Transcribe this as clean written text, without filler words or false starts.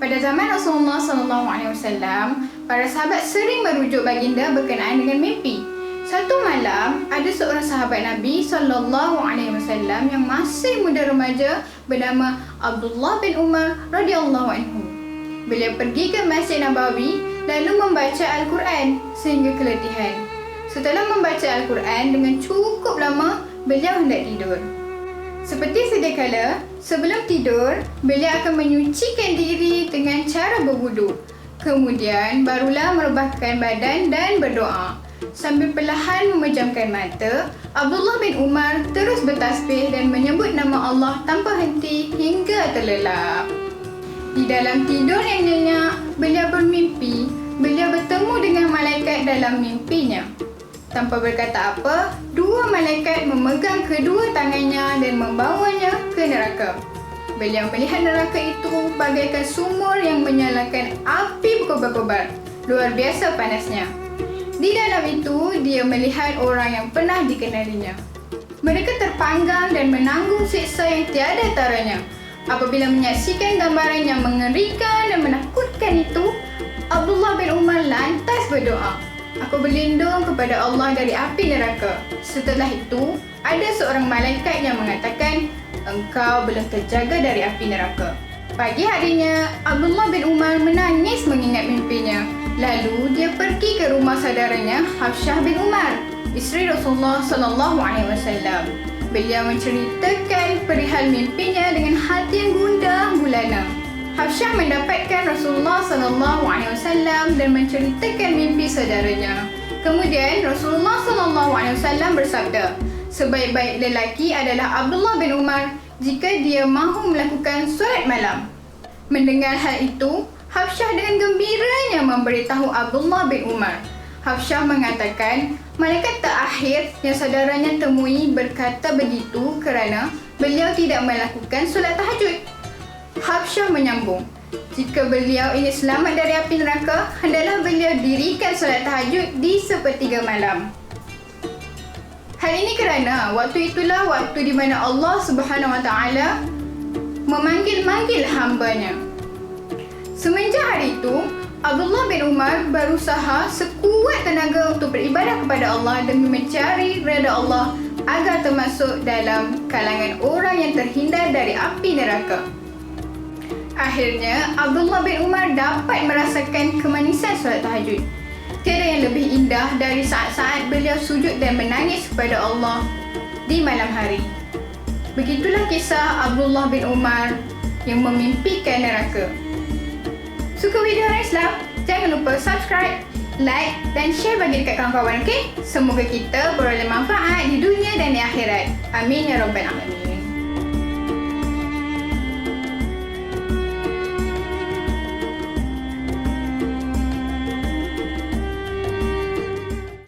Pada zaman Rasulullah SAW, para sahabat sering merujuk baginda berkenaan dengan mimpi. Satu malam, ada seorang sahabat Nabi SAW yang masih muda remaja bernama Abdullah bin Umar radhiyallahu anhu. Beliau pergi ke Masjid Nabawi lalu membaca Al-Quran sehingga keletihan. Setelah membaca Al-Quran dengan cukup lama, beliau hendak tidur. Seperti sedia kala, sebelum tidur, beliau akan menyucikan diri dengan cara berwudu. Kemudian, barulah merebahkan badan dan berdoa. Sambil perlahan memejamkan mata, Abdullah bin Umar terus bertasbih dan menyebut nama Allah tanpa henti hingga terlelap. Di dalam tidur yang nyenyak, beliau bermimpi. Beliau bertemu dengan malaikat dalam mimpinya. Tanpa berkata apa, dua malaikat memegang kedua tangannya dan membawanya ke neraka. Beliau melihat neraka itu bagaikan sumur yang menyalakan api berkobar-kobar. Luar biasa panasnya. Di dalam itu, dia melihat orang yang pernah dikenalinya. Mereka terpanggang dan menanggung siksa yang tiada taranya. Apabila menyaksikan gambaran yang mengerikan dan menakutkan itu, Abdullah bin Umar lantas berdoa, "Aku berlindung kepada Allah dari api neraka." Setelah itu, ada seorang malaikat yang mengatakan, "Engkau belum terjaga dari api neraka." Pagi harinya, Abdullah bin Umar menangis mengingat mimpinya. Lalu dia pergi ke rumah saudaranya Hafsyah bin Umar, isteri Rasulullah SAW. Beliau menceritakan perihal mimpinya dengan hati yang gundah gulana. Hafsyah mendapatkan Rasulullah SAW dan menceritakan mimpi saudaranya. Kemudian Rasulullah SAW bersabda, "Sebaik-baik lelaki adalah Abdullah bin Umar jika dia mahu melakukan solat malam." Mendengar hal itu, Hafsyah dengan gembiranya memberitahu Abdullah bin Umar. Hafsyah mengatakan, malaikat terakhir yang saudaranya temui berkata begitu kerana beliau tidak melakukan solat tahajud. Hafsyah menyambung, jika beliau ingin selamat dari api neraka, hendaklah beliau dirikan solat tahajud di sepertiga malam. Hal ini kerana waktu itulah waktu di mana Allah Subhanahu Wa Taala memanggil-manggil hambanya. Semenjak hari itu, Abdullah bin Umar berusaha sekuat tenaga untuk beribadah kepada Allah demi mencari redha Allah agar termasuk dalam kalangan orang yang terhindar dari api neraka. Akhirnya, Abdullah bin Umar dapat merasakan kemanisan solat tahajud. Tiada yang lebih indah dari saat-saat beliau sujud dan menangis kepada Allah di malam hari. Begitulah kisah Abdullah bin Umar yang memimpikan neraka. Suka video Islam? Jangan lupa subscribe, like dan share bagi dekat kawan-kawan, okey? Semoga kita beroleh manfaat di dunia dan di akhirat. Amin ya rabbal alamin.